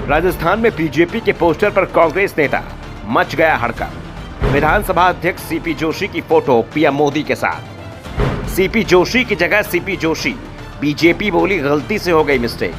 राजस्थान में बीजेपी के पोस्टर पर कांग्रेस नेता, मच गया हड़कंप। विधानसभा अध्यक्ष सीपी जोशी की फोटो पीएम मोदी के साथ। सीपी जोशी की जगह सीपी जोशी, बीजेपी बोली गलती से हो गई मिस्टेक।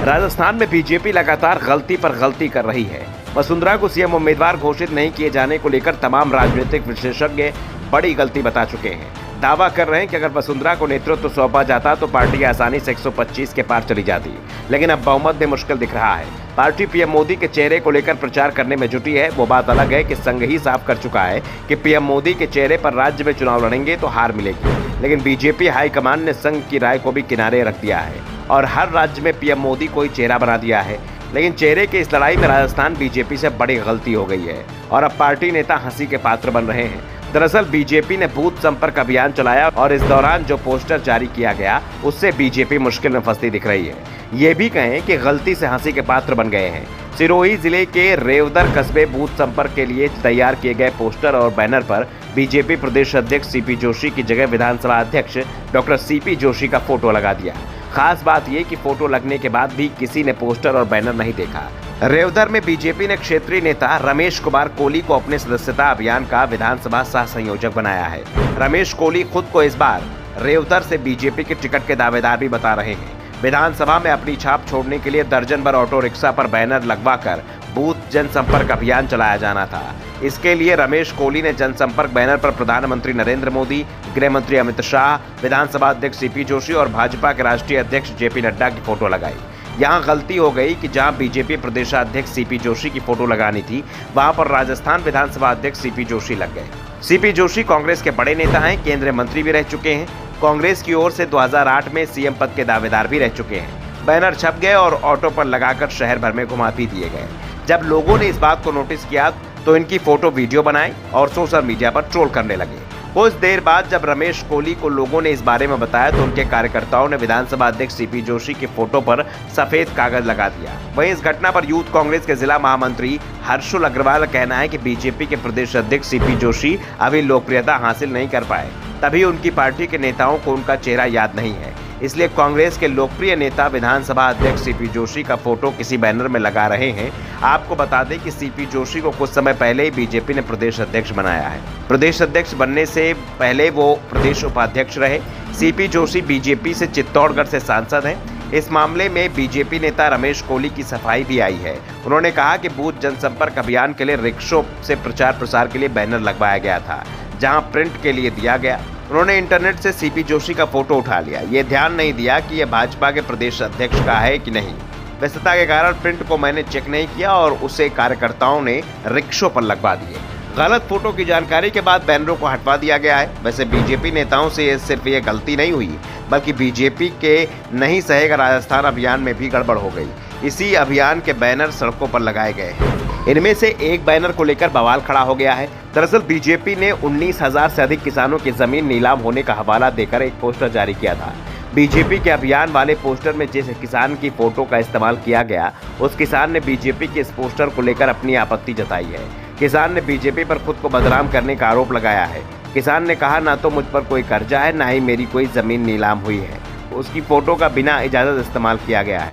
राजस्थान में बीजेपी लगातार गलती पर गलती कर रही है। वसुंधरा को सीएम उम्मीदवार घोषित नहीं किए जाने को लेकर तमाम राजनीतिक विशेषज्ञ बड़ी गलती बता चुके हैं। दावा कर रहे हैं कि अगर वसुंधरा को नेतृत्व सौंपा जाता तो पार्टी आसानी से 125 के पार चली जाती, लेकिन अब बहुमत में मुश्किल दिख रहा है। पार्टी पीएम मोदी के चेहरे को लेकर प्रचार करने में जुटी है। वो बात अलग है कि संघ ही साफ कर चुका है कि पीएम मोदी के चेहरे पर राज्य में चुनाव लड़ेंगे तो हार मिलेगी, लेकिन बीजेपी हाईकमान ने संघ की राय को भी किनारे रख दिया है और हर राज्य में पीएम मोदी को ही चेहरा बना दिया है। लेकिन चेहरे की इस लड़ाई में राजस्थान बीजेपी से बड़ी गलती हो गई है और अब पार्टी नेता हंसी के पात्र बन रहे हैं। दरअसल बीजेपी ने बूथ संपर्क अभियान चलाया और इस दौरान जो पोस्टर जारी किया गया उससे बीजेपी मुश्किल में फंसती दिख रही है। ये भी कहें कि गलती से हंसी के पात्र बन गए हैं। सिरोही जिले के रेवदर कस्बे बूथ संपर्क के लिए तैयार किए गए पोस्टर और बैनर पर बीजेपी प्रदेश अध्यक्ष सीपी जोशी की जगह विधानसभा अध्यक्ष डॉक्टर सीपी जोशी का फोटो लगा दिया। खास बात यह कि फोटो लगने के बाद भी किसी ने पोस्टर और बैनर नहीं देखा। रेवदर में बीजेपी ने क्षेत्रीय नेता रमेश कुमार कोली को अपने सदस्यता अभियान का विधानसभा सह संयोजक बनाया है। रमेश कोली खुद को इस बार रेवदर से बीजेपी के टिकट के दावेदार भी बता रहे हैं। विधानसभा में अपनी छाप छोड़ने के लिए दर्जन भर ऑटो रिक्शा पर बैनर लगवाकर बूथ जनसंपर्क अभियान चलाया जाना था। इसके लिए रमेश कोली ने जनसंपर्क बैनर पर प्रधानमंत्री नरेंद्र मोदी, गृह मंत्री अमित शाह, विधानसभा अध्यक्ष सीपी जोशी और भाजपा के राष्ट्रीय अध्यक्ष जेपी नड्डा की फोटो लगाई। यहाँ गलती हो गई कि जहां बीजेपी प्रदेशाध्यक्ष सीपी जोशी की फोटो लगानी थी, वहां पर राजस्थान विधानसभा अध्यक्ष सीपी जोशी लग गए। सीपी जोशी कांग्रेस के बड़े नेता हैं, केंद्रीय मंत्री भी रह चुके हैं। कांग्रेस की ओर से 2008 में सीएम पद के दावेदार भी रह चुके हैं। बैनर छप गए और ऑटो पर लगाकर शहर भर में घुमा भी दिए गए। जब लोगों ने इस बात को नोटिस किया तो इनकी फोटो वीडियो बनाई और सोशल मीडिया पर ट्रोल करने लगे। कुछ देर बाद जब रमेश कोली को लोगों ने इस बारे में बताया तो उनके कार्यकर्ताओं ने विधानसभा अध्यक्ष सीपी जोशी की फोटो पर सफेद कागज लगा दिया। वहीं इस घटना पर यूथ कांग्रेस के जिला महामंत्री हर्षुल अग्रवाल का कहना है कि बीजेपी के प्रदेश अध्यक्ष सीपी जोशी अभी लोकप्रियता हासिल नहीं कर पाए, तभी उनकी पार्टी के नेताओं को उनका चेहरा याद नहीं है। इसलिए कांग्रेस के लोकप्रिय नेता विधानसभा अध्यक्ष सीपी जोशी का फोटो किसी बैनर में लगा रहे हैं। आपको बता दें कि सीपी जोशी को कुछ समय पहले ही बीजेपी ने प्रदेश अध्यक्ष बनाया है। प्रदेश अध्यक्ष बनने से पहले वो प्रदेश उपाध्यक्ष रहे। सीपी जोशी बीजेपी से चित्तौड़गढ़ से सांसद हैं। इस मामले में बीजेपी नेता रमेश कोली की सफाई भी आई है। उन्होंने कहा कि बूथ जनसंपर्क अभियान के लिए रिक्शों से प्रचार प्रसार के लिए बैनर लगवाया गया था, जहां प्रिंट के लिए दिया गया। उन्होंने इंटरनेट से सीपी जोशी का फोटो उठा लिया। ये ध्यान नहीं दिया कि यह भाजपा के प्रदेश अध्यक्ष का है कि नहीं। व्यस्तता के कारण प्रिंट को मैंने चेक नहीं किया और उसे कार्यकर्ताओं ने रिक्शों पर लगवा दिए। गलत फोटो की जानकारी के बाद बैनरों को हटवा दिया गया है। वैसे बीजेपी नेताओं से सिर्फ ये गलती नहीं हुई, बल्कि बीजेपी के नहीं सहेगा राजस्थान अभियान में भी गड़बड़ हो गई। इसी अभियान के बैनर सड़कों पर लगाए गए हैं। इनमें से एक बैनर को लेकर बवाल खड़ा हो गया है। दरअसल बीजेपी ने 19,000 से अधिक किसानों की जमीन नीलाम होने का हवाला देकर एक पोस्टर जारी किया था। बीजेपी के अभियान वाले पोस्टर में जिस किसान की फोटो का इस्तेमाल किया गया, उस किसान ने बीजेपी के इस पोस्टर को लेकर अपनी आपत्ति जताई है। किसान ने बीजेपी पर खुद को बदनाम करने का आरोप लगाया है। किसान ने कहा, ना तो मुझ पर कोई कर्जा है, ना ही मेरी कोई जमीन नीलाम हुई है। उसकी फोटो का बिना इजाजत इस्तेमाल किया गया है।